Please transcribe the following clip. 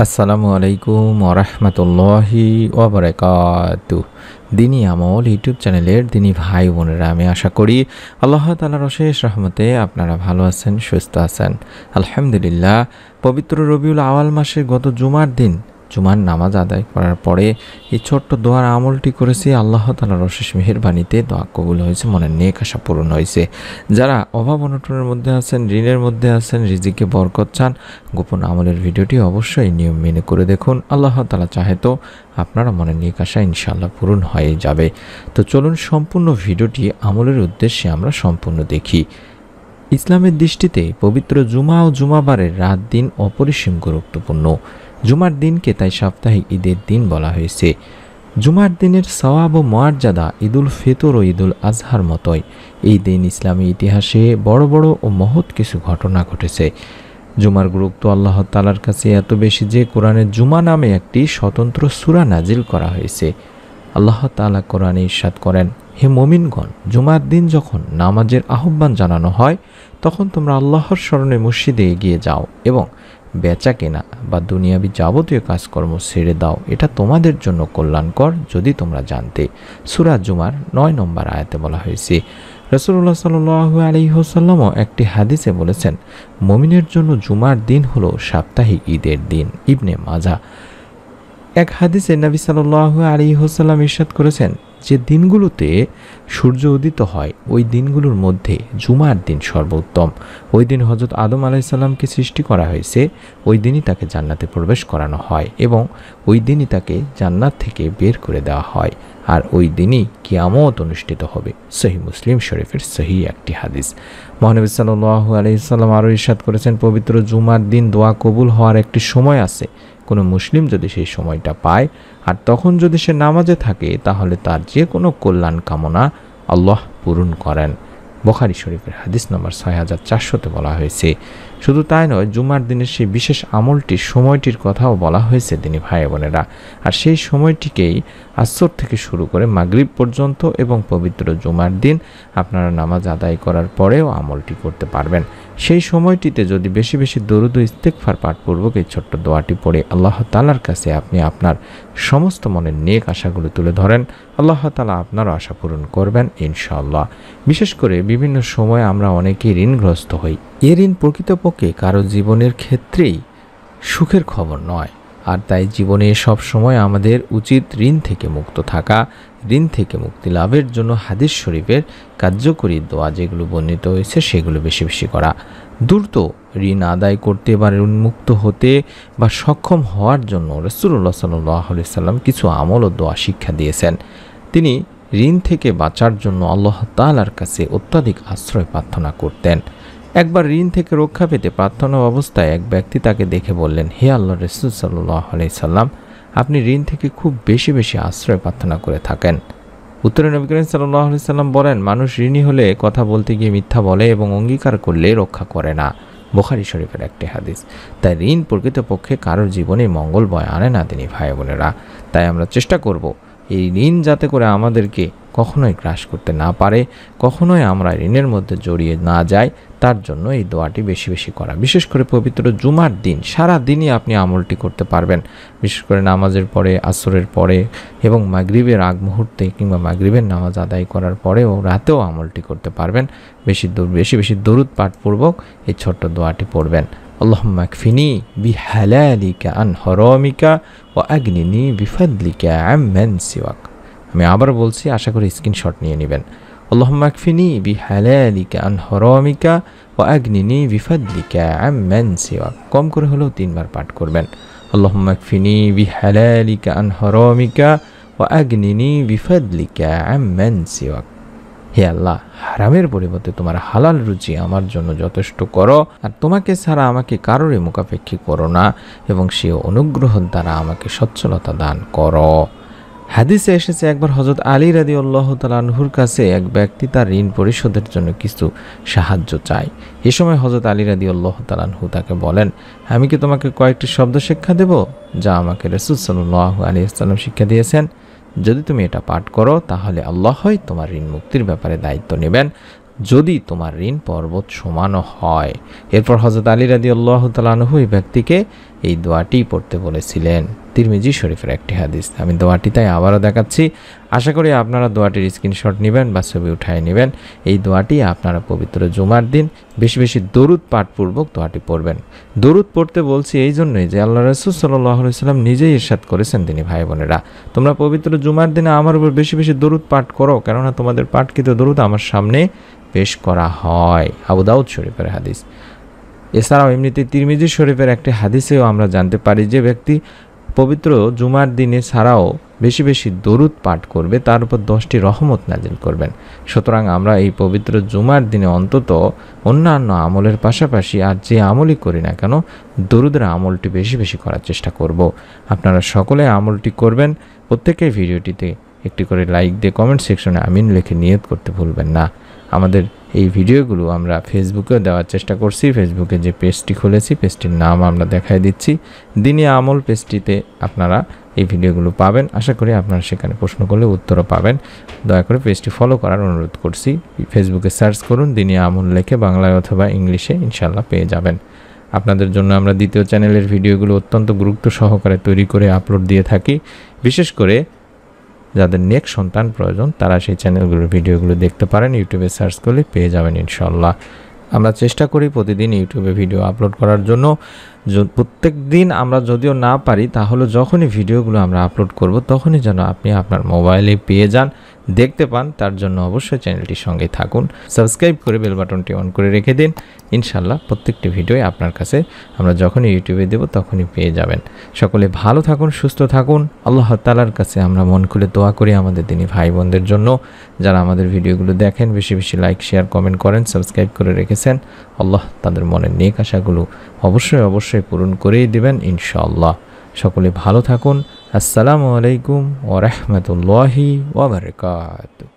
আসসালামু আলাইকুম ওরহমতুল্লাহি ওবরাকাতুহ। দিনী আমল ইউটিউব চ্যানেলের দিনী ভাই বোনেরা, আমি আশা করি আল্লাহ তাআলার অশেষ রহমতে আপনারা ভালো আছেন, সুস্থ আছেন। আলহামদুলিল্লাহ, পবিত্র রবিউল আওয়াল মাসের গত জুমার দিন জুমার নামাজ আদায় করার পরে এই ছোট্ট দোয়ার আমলটি করেছি। আল্লাহ তাআলার অশেষ মেহেরবানিতে দোয়া কবুল হয়েছে, মনের নেক আশা পূরণ হয়েছে। যারা অভাব অনটনের মধ্যে আছেন, ঋণের মধ্যে আছেন, রিজিকে বরকত চান, গোপন আমলের ভিডিওটি অবশ্যই নিয়ম মেনে করে দেখুন। আল্লাহ তাআলা চাহে তো আপনারা মনের নেক আশা ইনশাআল্লাহ পূরণ হয়ে যাবে। তো চলুন সম্পূর্ণ ভিডিওটি আমলের উদ্দেশ্যে আমরা সম্পূর্ণ দেখি। ইসলামের দৃষ্টিতে পবিত্র জুমা ও জুমাবারের রাত দিন অপরিসীম গুরুত্বপূর্ণ। জুমার দিনকে তাই সাপ্তাহিক ঈদের দিন বলা হয়েছে। জুমার দিনের সওয়াব ও মর্যাদা ঈদুল ফিতর ও ঈদুল আজহার মতোই এই দিন ইসলামী ইতিহাসে বড় বড় ও মহৎ কিছু ঘটনা ঘটেছে। জুমার গুরুত্ব আল্লাহ তাআলার কাছে এত বেশি যে কোরআনে জুমা নামে একটি স্বতন্ত্র সূরা নাজিল করা হয়েছে। আল্লাহ তাআলা কোরআনে ইরশাদ করেন, হে মুমিনগণ, জুমার দিন যখন নামাজের আহ্বান জানানো হয় তখন তোমরা আল্লাহর স্মরণে মসজিদে এগিয়ে যাও এবং বেচা কেনা বা দুনিয়াবি যাবতীয় কাজকর্ম ছেড়ে দাও, এটা তোমাদের জন্য কল্যাণকর যদি তোমরা জানতে। সূরা জুমার 9 নম্বর আয়াতে বলা হয়েছে। রাসূলুল্লাহ সাল্লাল্লাহু আলাইহি ওয়াসাল্লামও একটি হাদিসে বলেছেন, মুমিনের জন্য জুমার দিন হলো সাপ্তাহিক ঈদের দিন। ইবনে মাজাহ। এক হাদিসে নবী সাল্লাল্লাহু আলাইহি ওয়াসাল্লাম ইরশাদ করেছেন, যে দিনগুলোতে সূর্য উদিত হয় ওই দিনগুলোর মধ্যে জুমার দিন সর্বোত্তম। ওই দিন হযরত আদম আলাইহিস সালামকে সৃষ্টি করা হয়েছে, ওই দিনই তাকে জান্নাতে প্রবেশ করানো হয় এবং ওই দিনই তাকে জান্নাত থেকে বের করে দেওয়া হয়, আর ওই দিনই কিয়ামত অনুষ্ঠিত হবে। সহিহ মুসলিম শরীফের সহিহ একটি হাদিস। মহানবী সাল্লাল্লাহু আলাইহি সাল্লাম আরও ইরশাদ করেছেন, পবিত্র জুমার দিন দোয়া কবুল হওয়ার একটি সময় আছে। কোনো মুসলিম যদি সেই সময়টা পায় আর তখন যদি সে নামাজে থাকে তাহলে তার যে কোনো কল্যাণ কামনা আল্লাহ পূরণ করেন। বুখারী শরীফের হাদিস নম্বর 6400-তে বলা হয়েছে। শুধু তাই নয়, জুমার দিনের সেই বিশেষ আমলটির সময়টির কথাও বলা হয়েছে দিনী ভাই বোনেরা। আর সেই সময়টিকেই আসর থেকে শুরু করে মাগরিব পর্যন্ত এবং পবিত্র জুমার দিন আপনারা নামাজ আদায় করার পরেও আমলটি করতে পারবেন। সেই সময়টিতে যদি বেশি বেশি দরুদ ও ইস্তেগফার পাঠপূর্বক এই ছোট্ট দোয়াটি পড়ে আল্লাহ তাআলার কাছে আপনি আপনার সমস্ত মনের নেক আশাগুলো তুলে ধরেন, আল্লাহ তাআলা আপনারও আশা পূরণ করবেন ইনশাআল্লাহ। বিশেষ করে বিভিন্ন সময় আমরা অনেকেই ঋণগ্রস্ত হই। এ ঋণ প্রকৃতপক্ষে কারো জীবনের ক্ষেত্রেই সুখের খবর নয়, আর তাই জীবনে সব সময় আমাদের উচিত ঋণ থেকে মুক্ত থাকা। ঋণ থেকে মুক্তি লাভের জন্য হাদিস শরীফের কার্যকরী দোয়া যেগুলো বর্ণিত হয়েছে সেগুলো বেশি বেশি করা। দ্রুত ঋণ আদায় করতে বা ঋণমুক্ত হতে বা সক্ষম হওয়ার জন্য রাসূলুল্লাহ সাল্লাল্লাহু আলাইহি সাল্লাম কিছু আমল ও দোয়া শিক্ষা দিয়েছেন। তিনি ঋণ থেকে বাঁচার জন্য আল্লাহ তাআলার কাছে অত্যাধিক আশ্রয় প্রার্থনা করতেন। একবার ঋণ থেকে রক্ষা পেতে প্রার্থনা অবস্থায় এক ব্যক্তি তাকে দেখে বললেন, হে আল্লাহর রাসূল সাল্লাল্লাহু আলাইহি সাল্লাম, আপনি ঋণ থেকে খুব বেশি বেশি আশ্রয় প্রার্থনা করে থাকেন। উত্তরে নবী করিম সাল্লাল্লাহু আলাইহি সাল্লাম বলেন, মানুষ ঋণী হলে কথা বলতে গিয়ে মিথ্যা বলে এবং অঙ্গীকার করলে রক্ষা করে না। বুখারী শরীফের একটি হাদিস। তাই ঋণ প্রকৃতপক্ষে কারোর জীবনে মঙ্গল বয় আনে না দিনী ভাই বোনেরা। তাই আমরা চেষ্টা করব এই ঋণ যাতে করে আমাদেরকে কখনোই গ্রাস করতে না পারে, কখনোই আমরা ঋণের মধ্যে জড়িয়ে না যাই, তার জন্য এই দোয়াটি বেশি বেশি করা। বিশেষ করে পবিত্র জুমার দিন সারা দিনই আপনি আমলটি করতে পারবেন। বিশেষ করে নামাজের পরে, আসরের পরে এবং মাগরিবের আগ মুহূর্তে কিংবা মাগরিবের নামাজ আদায় করার পরেও রাতেও আমলটি করতে পারবেন। বেশি বেশি দরুদ পাঠপূর্বক এই ছোট্ট দোয়াটি পড়বেন। আল্লাহুম্মা কফিনি বিহালালিকা আন হারামিকা ওয়া আগনিনি বিফাদলিকা আম্মান সিওয়াক। আমি আবার বলছি, আশা করি স্ক্রিনশট নিয়ে নেবেন। আল্লাহুম্মা কফিনি বিহালালিকা আন হারামিকা ওয়া আগনিনি বিফাদলিকা আম্মান সিওয়াক। কম করে হলেও 3 বার পাঠ করবেন। আল্লাহুম্মা কফিনি বিহালালিকা আন হারামিকা ওয়া আগনিনি বিফাদলিকা আম্মান সিওয়াক। হে আল্লাহ, হারামের পরিবর্তে তোমার হালাল রুচি আমার জন্য যথেষ্ট করো, আর তোমাকে ছাড়া আমাকে কারোরই মুখাপেক্ষী করো না, এবং সে অনুগ্রহ দ্বারা আমাকে সচ্ছলতা দান করো। হাদিসে এসেছে, একবার হযরত আলী রাদিয়াল্লাহু তাআলা আনহুর কাছে এক ব্যক্তি তার ঋণ পরিশোধের জন্য কিছু সাহায্য চায়। এ সময় হযরত আলী রাদিয়াল্লাহু তাআলা আনহু তাকে বলেন, আমি কি তোমাকে কয়েকটি শব্দ শিক্ষা দেব যা আমাকে রাসূল সাল্লাল্লাহু আলাইহি ওয়াসাল্লাম শিক্ষা দিয়েছেন? যদি তুমি এটা পাঠ করো তাহলে আল্লাহই তোমার ঋণ মুক্তির ব্যাপারে দায়িত্ব নেবেন, যদি তোমার ঋণ পর্বত সমানও হয়। এরপর হযরত আলী রাদিয়াল্লাহু তাআলা আনহু এই ব্যক্তিকে এই দোয়াটি পড়তে বলেছিলেন। তিরমিজি শরীফের একটি হাদিস। আমি দোয়াটি তাই আবারও দেখাচ্ছি। আশা করি আপনারা দোয়াটির স্ক্রিনশট নেবেন বা ছবি উঠায় নেবেন। এই দোয়াটি আপনারা পবিত্র জুমার দিন বেশি বেশি দরুদ পাঠপূর্বক দোয়াটি পড়বেন। দরুদ পড়তে বলছি এই জন্যই যে আল্লাহ রাসূল সাল্লাল্লাহু আলাইহি সাল্লাম নিজেই ইরশাদ করেছেন, তিনি ভাই বোনেরা, তোমরা পবিত্র জুমার দিনে আমার উপর বেশি বেশি দরুদ পাঠ করো, কেননা তোমাদের পাঠকৃত দরুদ আমার সামনে পেশ করা হয়। আবু দাউদ শরীফের হাদিস। এছাড়াও এমনিতে তিরমিজি শরীফের একটি হাদিসেও আমরা জানতে পারি যে ব্যক্তি পবিত্র জুমার দিনে ছাড়াও বেশি বেশি দরুদ পাঠ করবে তার উপর 10টি রহমত নাজিল করবেন। সুতরাং আমরা এই পবিত্র জুমার দিনে অন্তত অন্যান্য আমলের পাশাপাশি আর যে আমলই করি না কেন দরুদের আমলটি বেশি বেশি করার চেষ্টা করব। আপনারা সকলে আমলটি করবেন। প্রত্যেকের ভিডিওটিতে একটি করে লাইক দিয়ে কমেন্ট সেকশনে আমিন লিখে নিয়ত করতে ভুলবেন না। আমাদের এই ভিডিওগুলো আমরা ফেসবুকেও দেওয়ার চেষ্টা করছি। ফেসবুকে যে পেজটি খুলেছি পেজটির নাম আমরা দেখাই দিচ্ছি, দিনী আমল পেজটিতে আপনারা এই ভিডিওগুলো পাবেন। আশা করি আপনারা সেখানে প্রশ্ন করলে উত্তরও পাবেন। দয়া করে পেজটি ফলো করার অনুরোধ করছি। ফেসবুকে সার্চ করুন দিনী আমল লেখে বাংলায় অথবা ইংলিশে, ইনশাল্লাহ পেয়ে যাবেন। আপনাদের জন্য আমরা দ্বিতীয় চ্যানেলের ভিডিওগুলো অত্যন্ত গুরুত্ব সহকারে তৈরি করে আপলোড দিয়ে থাকি। বিশেষ করে যাদের নেক্সট সন্তান প্রয়োজন তারা সেই চ্যানেলগুলোর ভিডিওগুলো দেখতে পারেন। ইউটিউবে সার্চ করলে পেয়ে যাবেন ইনশাল্লাহ। আমরা চেষ্টা করি প্রতিদিন ইউটিউবে ভিডিও আপলোড করার জন্য। প্রত্যেক দিন আমরা যদিও না পারি, তাহলে যখনই ভিডিওগুলো আমরা আপলোড করব তখনই যেন আপনি আপনার মোবাইলে পেয়ে যান, দেখতে পান। তার জন্য অবশ্যই চ্যানেলটির সঙ্গে থাকুন, সাবস্ক্রাইব করে বেল বাটনটি অন করে রেখে দিন। ইনশাল্লাহ প্রত্যেকটি ভিডিও আপনার কাছে আমরা যখনই ইউটিউবে দেব তখনই পেয়ে যাবেন। সকলে ভালো থাকুন, সুস্থ থাকুন। আল্লাহ তাআলার কাছে আমরা মন খুলে দোয়া করি আমাদের দিনী ভাই বোনদের জন্য, যারা আমাদের ভিডিওগুলো দেখেন, বেশি বেশি লাইক শেয়ার কমেন্ট করেন, সাবস্ক্রাইব করে রেখেছেন। আল্লাহ তাদের মনের নেক আশাগুলো অবশ্যই অবশ্যই পূরণ করেই দেবেন ইনশাআল্লাহ। সকলে ভালো থাকুন। আসসালামু আলাইকুম ওয়া রাহমাতুল্লাহি ওয়া বারাকাতুহু।